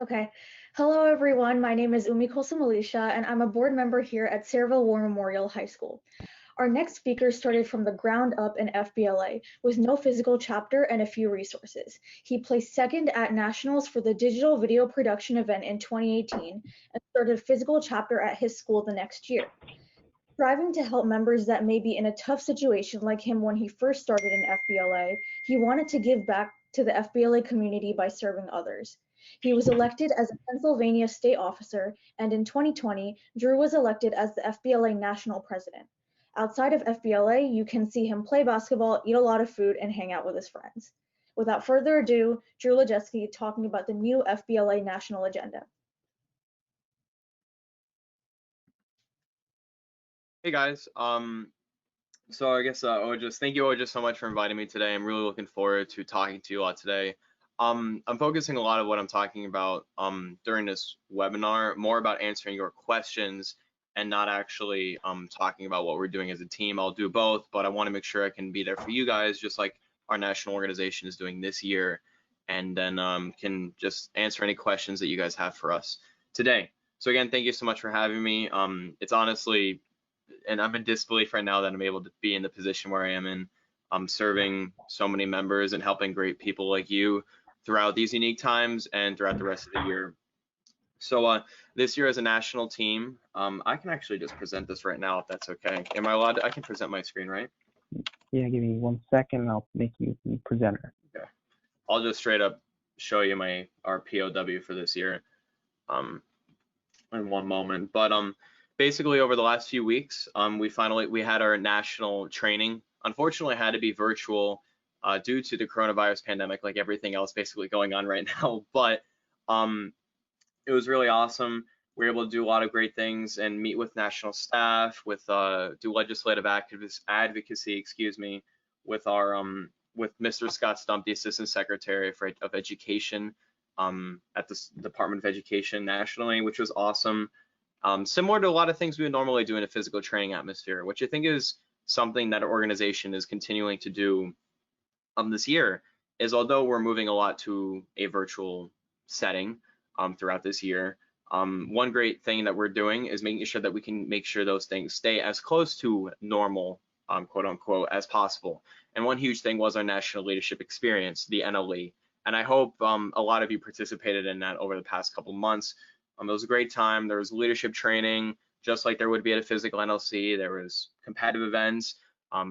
Okay. Hello, everyone. My name is Ummekulsum Alishah, and I'm a board member here at Sayreville War Memorial High School. Our next speaker started from the ground up in FBLA with no physical chapter and a few resources. He placed second at Nationals for the digital video production event in 2018 and started a physical chapter at his school the next year. Striving to help members that may be in a tough situation like him when he first started in FBLA, he wanted to give back to the FBLA community by serving others. He was elected as a Pennsylvania state officer, and in 2020, Drew was elected as the FBLA national president. Outside of FBLA, you can see him play basketball, eat a lot of food, and hang out with his friends. Without further ado, Drew Lojewski talking about the new FBLA national agenda. Hey guys, so I guess Ojas, thank you Ojas so much for inviting me today. I'm really looking forward to talking to you a lot today. I'm focusing a lot of what I'm talking about during this webinar more about answering your questions and not actually talking about what we're doing as a team. I'll do both, but I want to make sure I can be there for you guys, just like our national organization is doing this year, and then can just answer any questions that you guys have for us today. So again, thank you so much for having me. It's honestly, and I'm in disbelief right now that I'm able to be in the position where I am in. I'm serving so many members and helping great people like you throughout these unique times and throughout the rest of the year. So this year as a national team, I can actually just present this right now if that's okay. Am I allowed I can present my screen, right? Yeah, give me 1 second. I'll make you the presenter. Okay. I'll just straight up show you our POW for this year in one moment. But basically over the last few weeks, we had our national training. Unfortunately, it had to be virtual due to the coronavirus pandemic, like everything else basically going on right now. But it was really awesome. We were able to do a lot of great things and meet with national staff, do legislative advocacy, excuse me, with our with Mr. Scott Stump, the Assistant Secretary of Education at the Department of Education nationally, which was awesome. Similar to a lot of things we would normally do in a physical training atmosphere, which I think is something that our organization is continuing to do this year, is although we're moving a lot to a virtual setting throughout this year, one great thing that we're doing is making sure that we can make sure those things stay as close to normal, quote unquote, as possible. And one huge thing was our National Leadership Experience, the NLE. And I hope a lot of you participated in that over the past couple months. It was a great time. There was leadership training, just like there would be at a physical NLC. There was competitive events,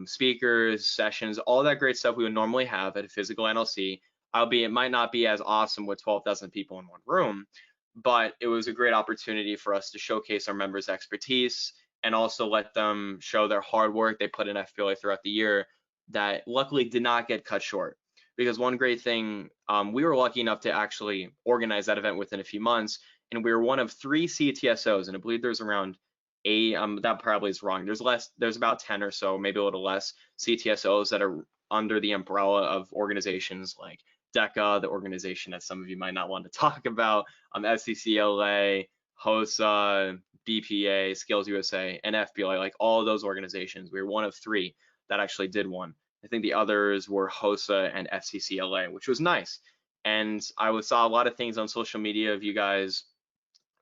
speakers, sessions, all that great stuff we would normally have at a physical NLC. Albeit it might not be as awesome with 12,000 people in one room, but it was a great opportunity for us to showcase our members' expertise and also let them show their hard work they put in FBLA throughout the year that luckily did not get cut short. Because one great thing, we were lucky enough to actually organize that event within a few months, and we were one of 3 CTSOs, and I believe there's around 8, that probably is wrong. There's about 10 or so, maybe a little less CTSOs that are under the umbrella of organizations like DECA, the organization that some of you might not want to talk about, FCCLA, HOSA, BPA, Skills USA, and FBLA, like all of those organizations. We were one of 3 that actually did one. I think the others were HOSA and FCCLA, which was nice. And I saw a lot of things on social media of you guys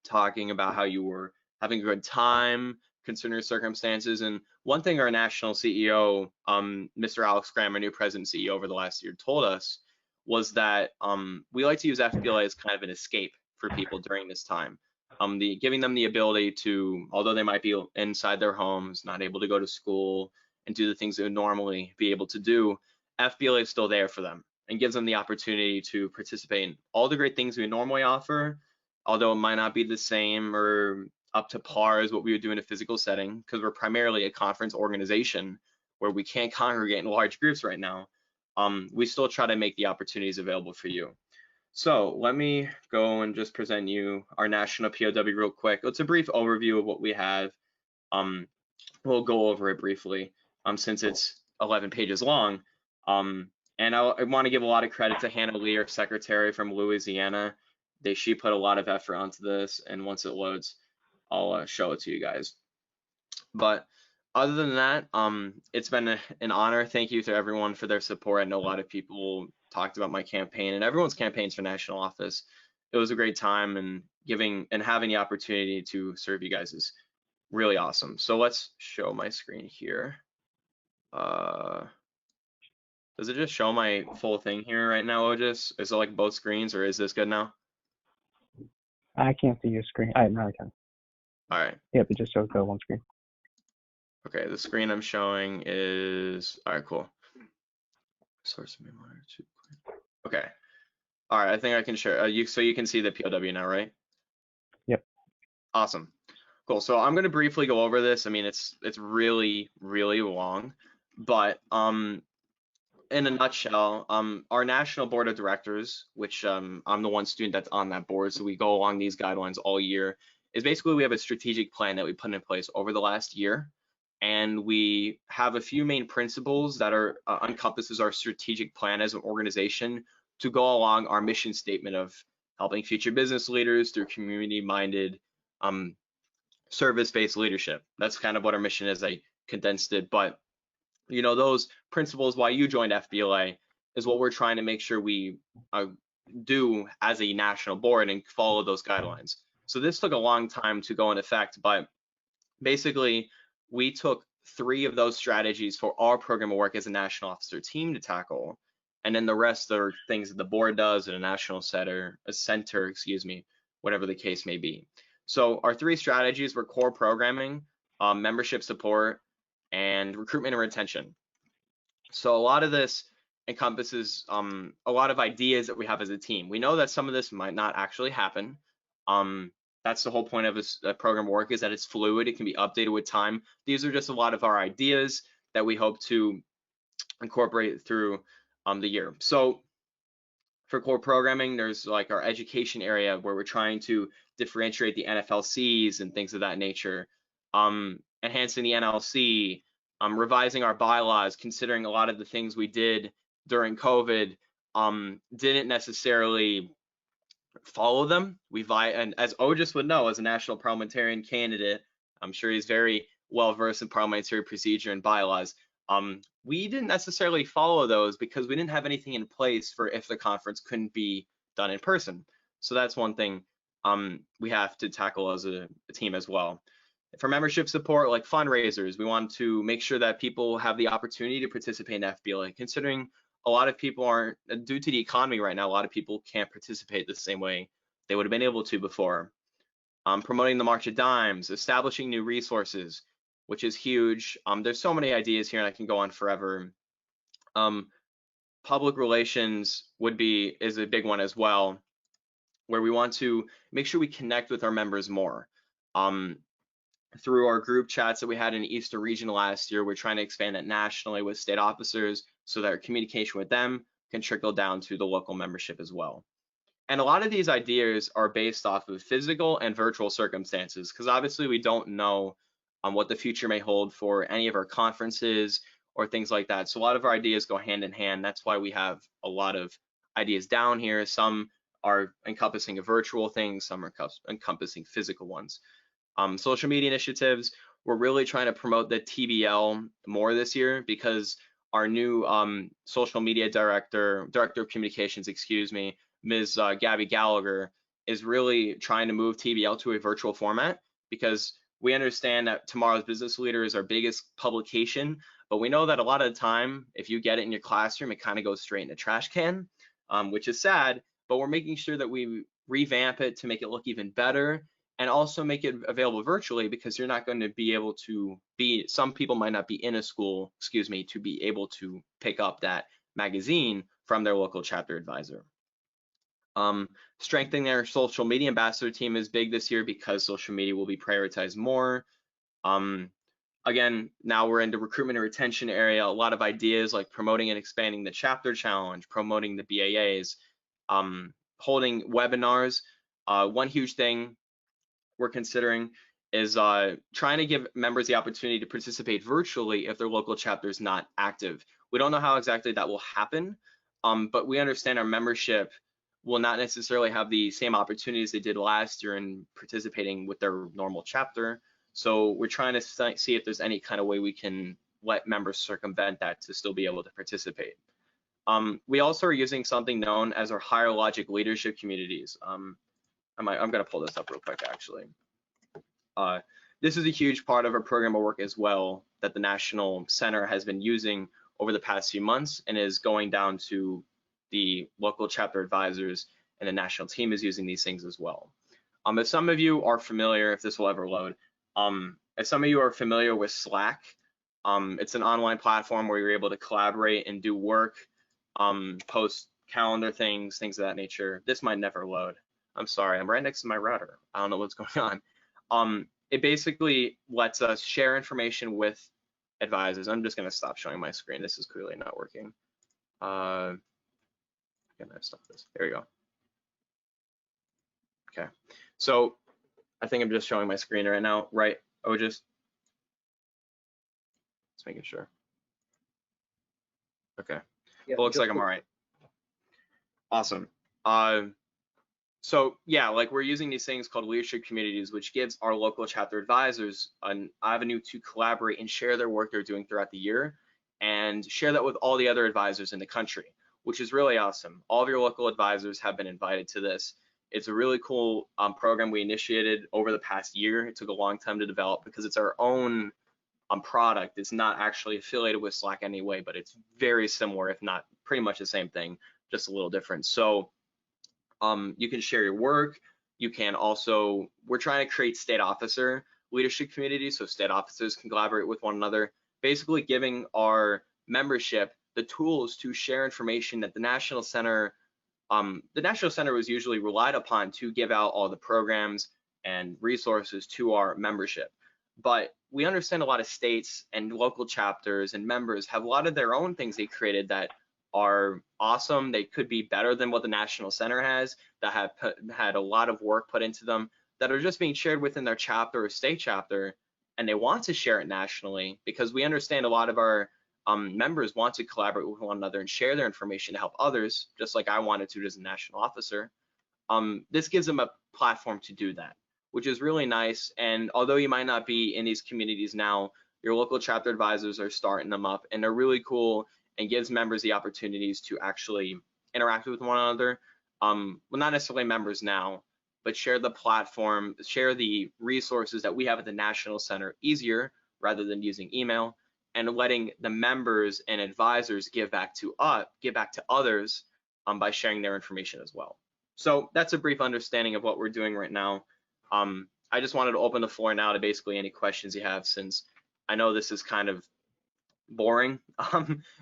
talking about how you were having a good time considering your circumstances. And one thing our national CEO, Mr. Alex Graham, our new president and CEO over the last year, told us was that we like to use FBLA as kind of an escape for people during this time. Giving them the ability to, although they might be inside their homes, not able to go to school and do the things they would normally be able to do, FBLA is still there for them and gives them the opportunity to participate in all the great things we normally offer, although it might not be the same or up to par as what we would do in a physical setting, because we're primarily a conference organization where we can't congregate in large groups right now. We still try to make the opportunities available for you. So let me go and just present you our national POW real quick. It's a brief overview of what we have. We'll go over it briefly since it's 11 pages long. And I want to give a lot of credit to Hannah Lee, our secretary from Louisiana. She put a lot of effort onto this, and once it loads, I'll show it to you guys. But other than that, it's been an honor. Thank you to everyone for their support. I know a lot of people talked about my campaign and everyone's campaigns for national office. it was a great time, and having the opportunity to serve you guys is really awesome. So let's show my screen here. Does it just show my full thing here right now, Ojas? Is it like both screens, or is this good now? I can't see your screen. Now I can. All right. Yep, it just shows the one screen. Okay, the screen I'm showing is, all right, cool. Source monitor 2. Okay. All right, I think I can share. So you can see the POW now, right? Yep. Awesome. Cool. So I'm going to briefly go over this. I mean, it's really, really long, but in a nutshell, our national board of directors, which I'm the one student that's on that board, so we go along these guidelines all year, is basically we have a strategic plan that we put in place over the last year, and we have a few main principles that are encompasses our strategic plan as an organization to go along our mission statement of helping future business leaders through community-minded, service-based leadership. That's kind of what our mission is. I condensed it, but you know, those principles why you joined FBLA is what we're trying to make sure we do as a national board and follow those guidelines. So this took a long time to go in effect, but basically we took 3 of those strategies for our program of work as a national officer team to tackle, and then the rest are things that the board does at a national center, whatever the case may be. So our 3 strategies were core programming, membership support, and recruitment and retention. So a lot of this encompasses a lot of ideas that we have as a team. We know that some of this might not actually happen. That's the whole point of a program work, is that it's fluid. It can be updated with time. These are just a lot of our ideas that we hope to incorporate through the year. So for core programming, there's like our education area where we're trying to differentiate the NFLCs and things of that nature. Enhancing the NLC, revising our bylaws, considering a lot of the things we did during COVID didn't necessarily follow them. And as Ojas would know, as a national parliamentarian candidate, I'm sure he's very well versed in parliamentary procedure and bylaws. We didn't necessarily follow those because we didn't have anything in place for if the conference couldn't be done in person. So that's one thing we have to tackle as a team as well. For membership support, like fundraisers, we want to make sure that people have the opportunity to participate in FBLA, considering a lot of people aren't, due to the economy right now, a lot of people can't participate the same way they would have been able to before. Promoting the March of Dimes, establishing new resources, which is huge. There's so many ideas here and I can go on forever. Public relations is a big one as well, where we want to make sure we connect with our members more. Through our group chats that we had in Eastern Region last year, we're trying to expand that nationally with state officers so that our communication with them can trickle down to the local membership as well. And a lot of these ideas are based off of physical and virtual circumstances, because obviously we don't know what the future may hold for any of our conferences or things like that. So a lot of our ideas go hand in hand. That's why we have a lot of ideas down here. Some are encompassing a virtual thing, some are encompassing physical ones. Social media initiatives, we're really trying to promote the TBL more this year because our new social media director of communications, Ms. Gabby Gallagher, is really trying to move TBL to a virtual format, because we understand that Tomorrow's Business Leader is our biggest publication, but we know that a lot of the time, if you get it in your classroom, it kind of goes straight in the trash can, which is sad, but we're making sure that we revamp it to make it look even better, and also make it available virtually, because you're not going to be able to some people might not be in a school, to be able to pick up that magazine from their local chapter advisor. Strengthening their social media ambassador team is big this year because social media will be prioritized more. Again, now we're into recruitment and retention area, a lot of ideas like promoting and expanding the chapter challenge, promoting the BAAs, holding webinars. One huge thing we're considering is trying to give members the opportunity to participate virtually if their local chapter is not active. We don't know how exactly that will happen, but we understand our membership will not necessarily have the same opportunities they did last year in participating with their normal chapter. So we're trying to see if there's any kind of way we can let members circumvent that to still be able to participate. We also are using something known as our higher logic leadership communities. I'm gonna pull this up real quick actually. This is a huge part of our program of work as well that the National Center has been using over the past few months and is going down to the local chapter advisors, and the national team is using these things as well. If some of you are familiar, if this will ever load, if some of you are familiar with Slack, it's an online platform where you're able to collaborate and do work, post calendar things of that nature. This might never load. I'm sorry, I'm right next to my router. I don't know what's going on. It basically lets us share information with advisors. I'm just gonna stop showing my screen. This is clearly not working. Can I stop this? There you go. Okay, so I think I'm just showing my screen right now, right, Ojas? Just making sure. Okay, yeah, well, looks like I'm all right. Awesome. So yeah, like we're using these things called leadership communities, which gives our local chapter advisors an avenue to collaborate and share their work they're doing throughout the year and share that with all the other advisors in the country, which is really awesome. All of your local advisors have been invited to this. It's a really cool program we initiated over the past year. It took a long time to develop because it's our own product. It's not actually affiliated with Slack anyway, but it's very similar, if not pretty much the same thing, just a little different. So you can share your work. You can also, we're trying to create state officer leadership communities so state officers can collaborate with one another, basically giving our membership the tools to share information that the National Center was usually relied upon to give out all the programs and resources to our membership. But we understand a lot of states and local chapters and members have a lot of their own things they created that are awesome. They could be better than what the National Center has, that have had a lot of work put into them, that are just being shared within their chapter or state chapter, and they want to share it nationally because we understand a lot of our members want to collaborate with one another and share their information to help others, just like I wanted to as a national officer. This gives them a platform to do that, which is really nice. And although you might not be in these communities now, your local chapter advisors are starting them up, and they're really cool and gives members the opportunities to actually interact with one another. Well, not necessarily members now, but share the platform, share the resources that we have at the National Center easier rather than using email, and letting the members and advisors give back to others by sharing their information as well. So that's a brief understanding of what we're doing right now. I just wanted to open the floor now to basically any questions you have, since I know this is kind of boring,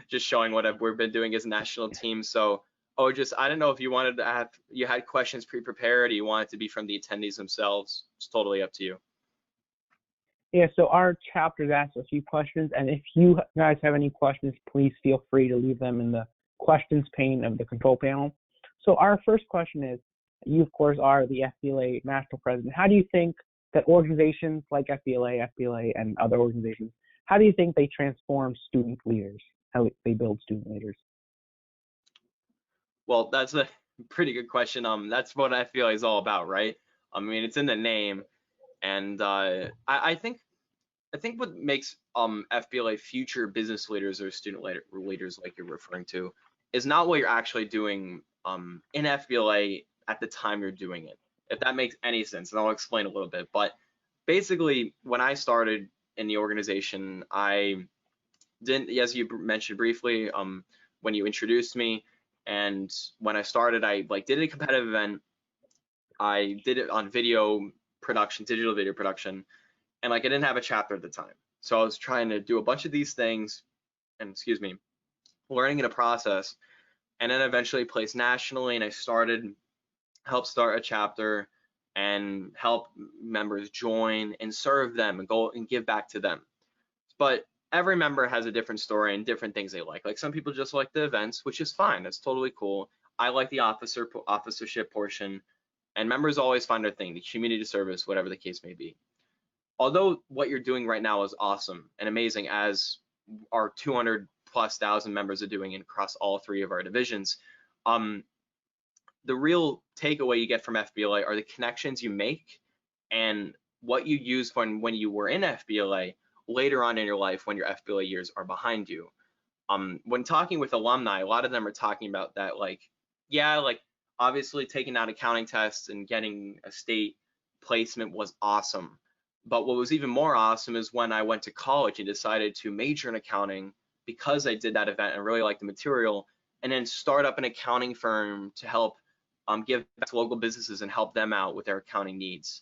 just showing what we've been doing as a national team. So, I don't know if you wanted to you had questions pre-prepared, or you want it to be from the attendees themselves. It's totally up to you. Yeah, so our chapter's asked a few questions, and if you guys have any questions, please feel free to leave them in the questions pane of the control panel. So our first question is, you of course are the FBLA national president. How do you think that organizations like FBLA, and other organizations, how do you think they transform student leaders, how they build student leaders? Well, that's a pretty good question. That's what FBLA is all about, right? I mean, it's in the name, and I think what makes FBLA future business leaders or student leaders, like you're referring to, is not what you're actually doing in FBLA at the time you're doing it, if that makes any sense, and I'll explain a little bit. But basically, when I started in the organization, I didn't, as you mentioned briefly, when you introduced me, and when I started, I did a competitive event. I did it on video production, digital video production, and I didn't have a chapter at the time. So I was trying to do a bunch of these things, and learning in a process, and then eventually placed nationally, and I helped start a chapter and help members join and serve them and go and give back to them. But every member has a different story and different things they like. Like some people just like the events, which is fine. That's totally cool. I like the officership portion, and members always find their thing, the community service, whatever the case may be. Although what you're doing right now is awesome and amazing, as our 200,000+ members are doing across all three of our divisions, the real takeaway you get from FBLA are the connections you make and what you use when you were in FBLA later on in your life when your FBLA years are behind you. When talking with alumni, a lot of them are talking about that, Obviously, taking out accounting tests and getting a state placement was awesome. But what was even more awesome is when I went to college and decided to major in accounting because I did that event and really liked the material, and then start up an accounting firm to help give back to local businesses and help them out with their accounting needs,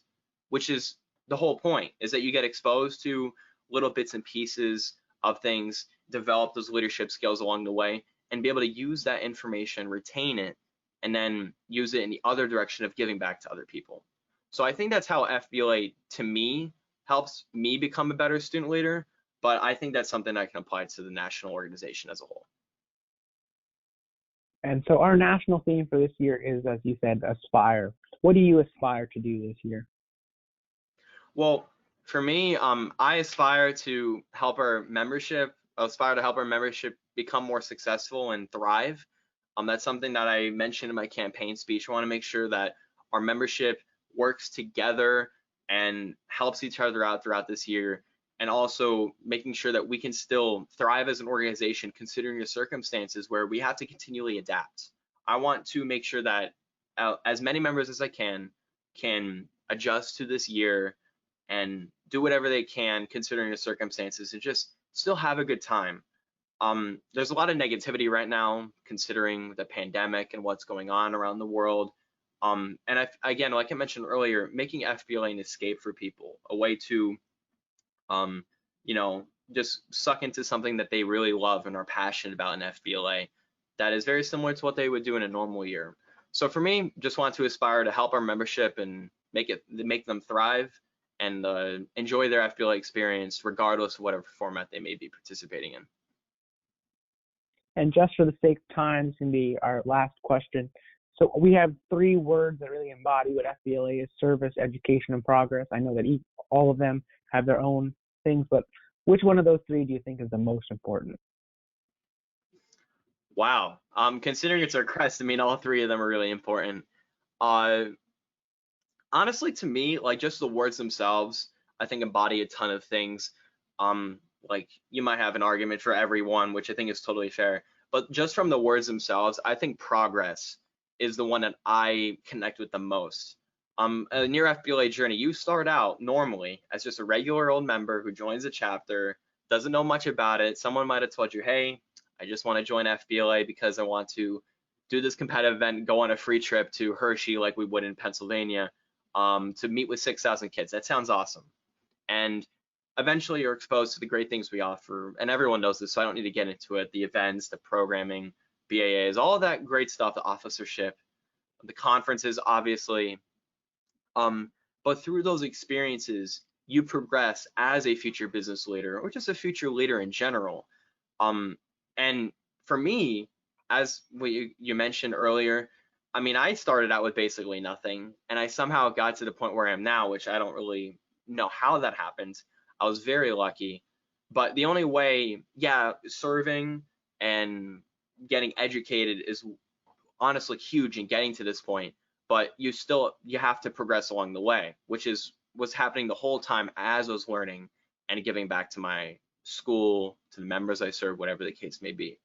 which is the whole point, is that you get exposed to little bits and pieces of things, develop those leadership skills along the way, and be able to use that information, retain it, and then use it in the other direction of giving back to other people. So I think that's how FBLA, to me, helps me become a better student leader, but I think that's something I can apply to the national organization as a whole. And so our national theme for this year is, as you said, aspire. What do you aspire to do this year? Well, for me, I aspire to help our membership become more successful and thrive. That's something that I mentioned in my campaign speech. I want to make sure that our membership works together and helps each other out throughout this year, and also making sure that we can still thrive as an organization considering the circumstances where we have to continually adapt. I want to make sure that as many members as I can adjust to this year and do whatever they can considering the circumstances and just still have a good time. There's a lot of negativity right now considering the pandemic and what's going on around the world. And again, like I mentioned earlier, making FBLA an escape for people, a way to just suck into something that they really love and are passionate about in FBLA that is very similar to what they would do in a normal year. So for me, just want to aspire to help our membership and make them thrive and enjoy their FBLA experience regardless of whatever format they may be participating in. And just for the sake of time, this can be our last question. So we have 3 words that really embody what FBLA is: service, education, and progress. I know that all of them have their own things, but which one of those 3 do you think is the most important? Wow. Considering it's our crest, I mean, all 3 of them are really important. Honestly, to me, like just the words themselves, I think embody a ton of things. Like you might have an argument for everyone, which I think is totally fair, but just from the words themselves, I think progress is the one that I connect with the most. In your FBLA journey, you start out normally as just a regular old member who joins a chapter, doesn't know much about it. Someone might have told you, hey, I just want to join FBLA because I want to do this competitive event, go on a free trip to Hershey like we would in Pennsylvania, to meet with 6,000 kids. That sounds awesome. And eventually you're exposed to the great things we offer, and everyone knows this, so I don't need to get into it. The events, the programming, BAAs, all of that great stuff, the officership, the conferences, obviously. But through those experiences, you progress as a future business leader or just a future leader in general. And for me, as what you mentioned earlier, I mean, I started out with basically nothing, and I somehow got to the point where I am now, which I don't really know how that happened. I was very lucky, but the only way, yeah, serving and getting educated is honestly huge in getting to this point, but you have to progress along the way, which is what's happening the whole time as I was learning and giving back to my school, to the members I serve, whatever the case may be.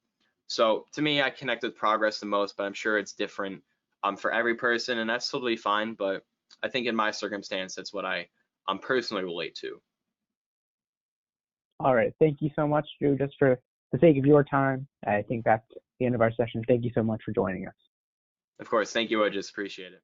So to me, I connect with progress the most, but I'm sure it's different for every person, and that's totally fine. But I think in my circumstance, that's what I personally relate to. All right. Thank you so much, Drew. Just for the sake of your time, I think that's the end of our session. Thank you so much for joining us. Of course. Thank you. I just appreciate it.